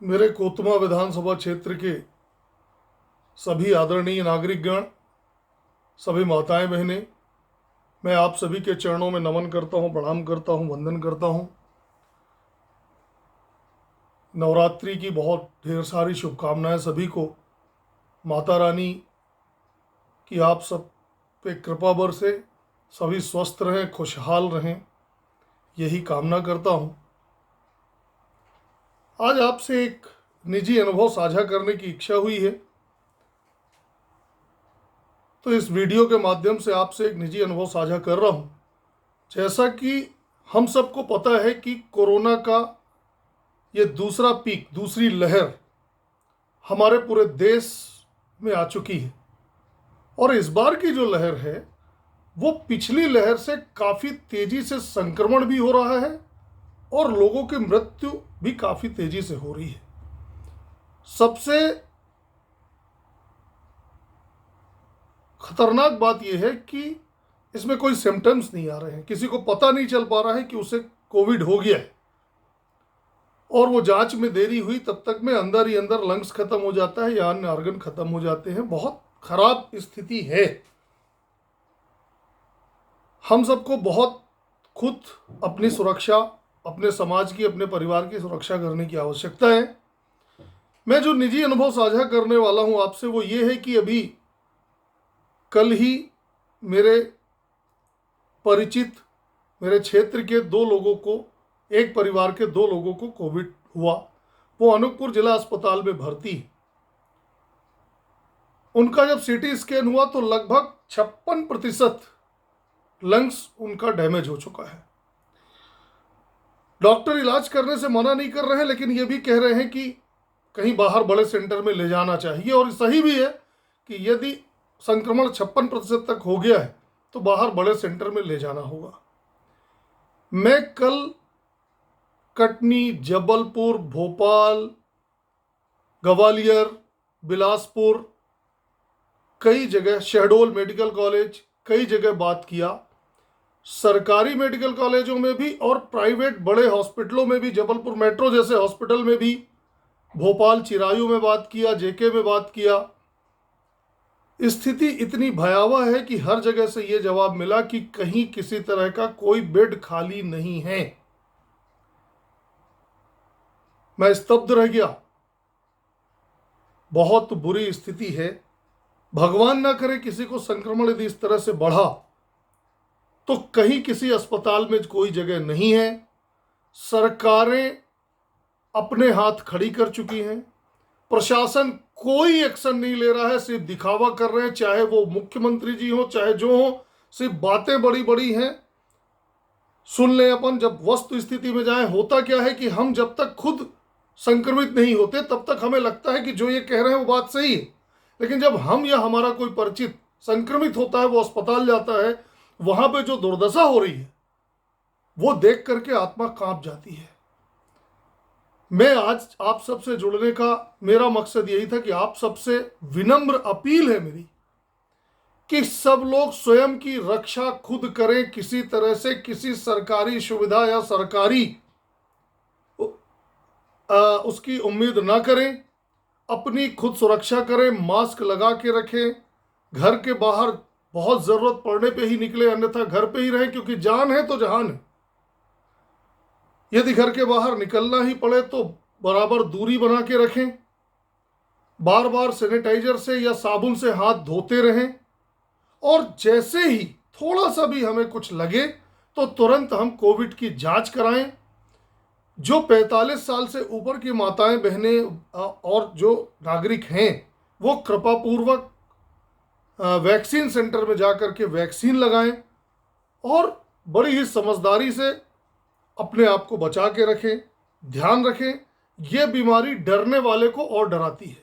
मेरे कोतमा विधानसभा क्षेत्र के सभी आदरणीय नागरिकगण, सभी माताएं बहनें, मैं आप सभी के चरणों में नमन करता हूं, प्रणाम करता हूं, वंदन करता हूं। नवरात्रि की बहुत ढेर सारी शुभकामनाएं सभी को। माता रानी की आप सब पे कृपा बरसे, सभी स्वस्थ रहें, खुशहाल रहें, यही कामना करता हूं। आज आपसे एक निजी अनुभव साझा करने की इच्छा हुई है, तो इस वीडियो के माध्यम से आपसे एक निजी अनुभव साझा कर रहा हूं। जैसा कि हम सबको पता है कि कोरोना का ये दूसरा पीक, दूसरी लहर हमारे पूरे देश में आ चुकी है, और इस बार की जो लहर है वो पिछली लहर से काफ़ी तेजी से संक्रमण भी हो रहा है और लोगों की मृत्यु भी काफ़ी तेजी से हो रही है। सबसे खतरनाक बात यह है कि इसमें कोई सिम्टम्स नहीं आ रहे हैं, किसी को पता नहीं चल पा रहा है कि उसे कोविड हो गया है, और वो जांच में देरी हुई तब तक में अंदर ही अंदर लंग्स खत्म हो जाता है या अन्य ऑर्गन खत्म हो जाते हैं। बहुत खराब स्थिति है। हम सबको बहुत खुद अपनी सुरक्षा, अपने समाज की, अपने परिवार की सुरक्षा करने की आवश्यकता है। मैं जो निजी अनुभव साझा करने वाला हूं आपसे वो ये है कि अभी कल ही मेरे परिचित, मेरे क्षेत्र के दो लोगों को, एक परिवार के दो लोगों को कोविड हुआ। वो अनूपपुर जिला अस्पताल में भर्ती। उनका जब सीटी स्कैन हुआ तो लगभग 56% लंग्स उनका डैमेज हो चुका है। डॉक्टर इलाज करने से मना नहीं कर रहे हैं, लेकिन ये भी कह रहे हैं कि कहीं बाहर बड़े सेंटर में ले जाना चाहिए। और सही भी है कि यदि संक्रमण 56% तक हो गया है तो बाहर बड़े सेंटर में ले जाना होगा। मैं कल कटनी, जबलपुर, भोपाल, ग्वालियर, बिलासपुर, कई जगह, शहडोल मेडिकल कॉलेज, कई जगह बात किया। सरकारी मेडिकल कॉलेजों में भी और प्राइवेट बड़े हॉस्पिटलों में भी, जबलपुर मेट्रो जैसे हॉस्पिटल में भी, भोपाल चिरायू में बात किया, जेके में बात किया। स्थिति इतनी भयावह है कि हर जगह से यह जवाब मिला कि कहीं किसी तरह का कोई बेड खाली नहीं है। मैं स्तब्ध रह गया। बहुत बुरी स्थिति है। भगवान ना करे किसी को संक्रमण यदि इस तरह से बढ़ा तो कहीं किसी अस्पताल में कोई जगह नहीं है। सरकारें अपने हाथ खड़ी कर चुकी हैं, प्रशासन कोई एक्शन नहीं ले रहा है, सिर्फ दिखावा कर रहे हैं। चाहे वो मुख्यमंत्री जी हो, चाहे जो हो, सिर्फ बातें बड़ी बड़ी हैं। सुन लें अपन, जब वस्तु स्थिति में जाएं, होता क्या है कि हम जब तक खुद संक्रमित नहीं होते तब तक हमें लगता है कि जो ये कह रहे हैं वो बात सही है, लेकिन जब हम या हमारा कोई परिचित संक्रमित होता है, वो अस्पताल जाता है, वहां पे जो दुर्दशा हो रही है वो देख करके आत्मा कांप जाती है। मैं आज आप सबसे जुड़ने का मेरा मकसद यही था कि आप सबसे विनम्र अपील है मेरी कि सब लोग स्वयं की रक्षा खुद करें। किसी तरह से किसी सरकारी सुविधा या सरकारी उसकी उम्मीद ना करें। अपनी खुद सुरक्षा करें, मास्क लगा के रखें, घर के बाहर बहुत ज़रूरत पड़ने पे ही निकले, अन्यथा घर पे ही रहें, क्योंकि जान है तो जहान है। यदि घर के बाहर निकलना ही पड़े तो बराबर दूरी बना के रखें, बार बार सैनिटाइजर से या साबुन से हाथ धोते रहें, और जैसे ही थोड़ा सा भी हमें कुछ लगे तो तुरंत हम कोविड की जांच कराएं। जो 45 साल से ऊपर की माताएं, बहनें और जो नागरिक हैं वो कृपापूर्वक वैक्सीन सेंटर में जाकर के वैक्सीन लगाएं और बड़ी ही समझदारी से अपने आप को बचा के रखें। ध्यान रखें, ये बीमारी डरने वाले को और डराती है।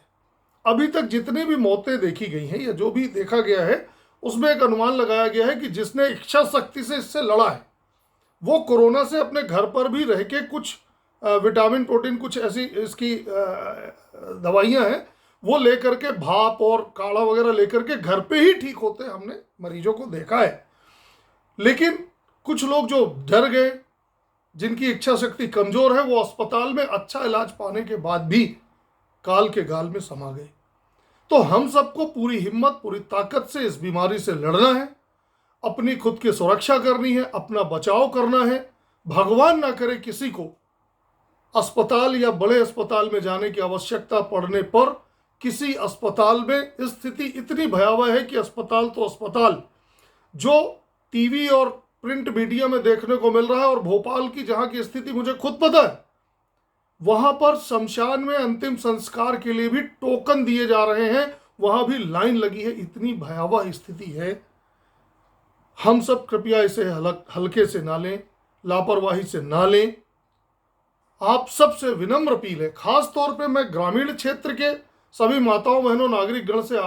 अभी तक जितनी भी मौतें देखी गई हैं या जो भी देखा गया है, उसमें एक अनुमान लगाया गया है कि जिसने इच्छा शक्ति से इससे लड़ा है वो कोरोना से अपने घर पर भी रह के कुछ विटामिन, प्रोटीन, कुछ ऐसी इसकी दवाइयाँ हैं, वो लेकर के, भाप और काढ़ा वगैरह लेकर के घर पे ही ठीक होते हैं। हमने मरीजों को देखा है। लेकिन कुछ लोग जो डर गए, जिनकी इच्छा शक्ति कमजोर है, वो अस्पताल में अच्छा इलाज पाने के बाद भी काल के गाल में समा गए। तो हम सबको पूरी हिम्मत, पूरी ताकत से इस बीमारी से लड़ना है, अपनी खुद की सुरक्षा करनी है, अपना बचाव करना है। भगवान ना करे किसी को अस्पताल या बड़े अस्पताल में जाने की आवश्यकता पड़ने पर। किसी अस्पताल में स्थिति इतनी भयावह है कि अस्पताल तो अस्पताल, जो टीवी और प्रिंट मीडिया में देखने को मिल रहा है, और भोपाल की जहां की स्थिति मुझे खुद पता है, वहां पर शमशान में अंतिम संस्कार के लिए भी टोकन दिए जा रहे हैं, वहां भी लाइन लगी है। इतनी भयावह स्थिति है। हम सब कृपया इसे हल्के से ना लें, लापरवाही से ना लें। आप सबसे विनम्र अपील है, खास तौर पे मैं ग्रामीण क्षेत्र के सभी माताओं बहनों नागरिक गण से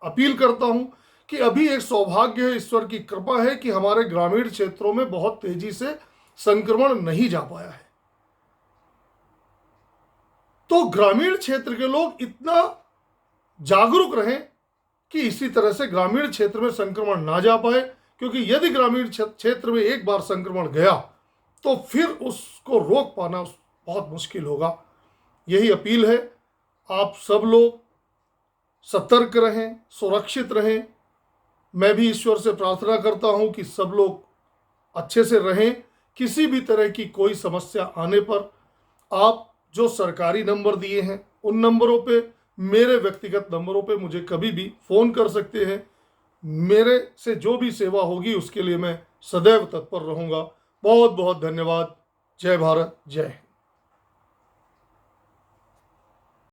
अपील करता हूं कि अभी एक सौभाग्य है, ईश्वर की कृपा है कि हमारे ग्रामीण क्षेत्रों में बहुत तेजी से संक्रमण नहीं जा पाया है। तो ग्रामीण क्षेत्र के लोग इतना जागरूक रहें कि इसी तरह से ग्रामीण क्षेत्र में संक्रमण ना जा पाए, क्योंकि यदि ग्रामीण क्षेत्र में एक बार संक्रमण गया तो फिर उसको रोक पाना बहुत मुश्किल होगा। यही अपील है, आप सब लोग सतर्क रहें, सुरक्षित रहें। मैं भी ईश्वर से प्रार्थना करता हूं कि सब लोग अच्छे से रहें। किसी भी तरह की कोई समस्या आने पर आप जो सरकारी नंबर दिए हैं उन नंबरों पे, मेरे व्यक्तिगत नंबरों पे मुझे कभी भी फ़ोन कर सकते हैं। मेरे से जो भी सेवा होगी उसके लिए मैं सदैव तत्पर रहूँगा। बहुत बहुत धन्यवाद। जय भारत, जय हिंद।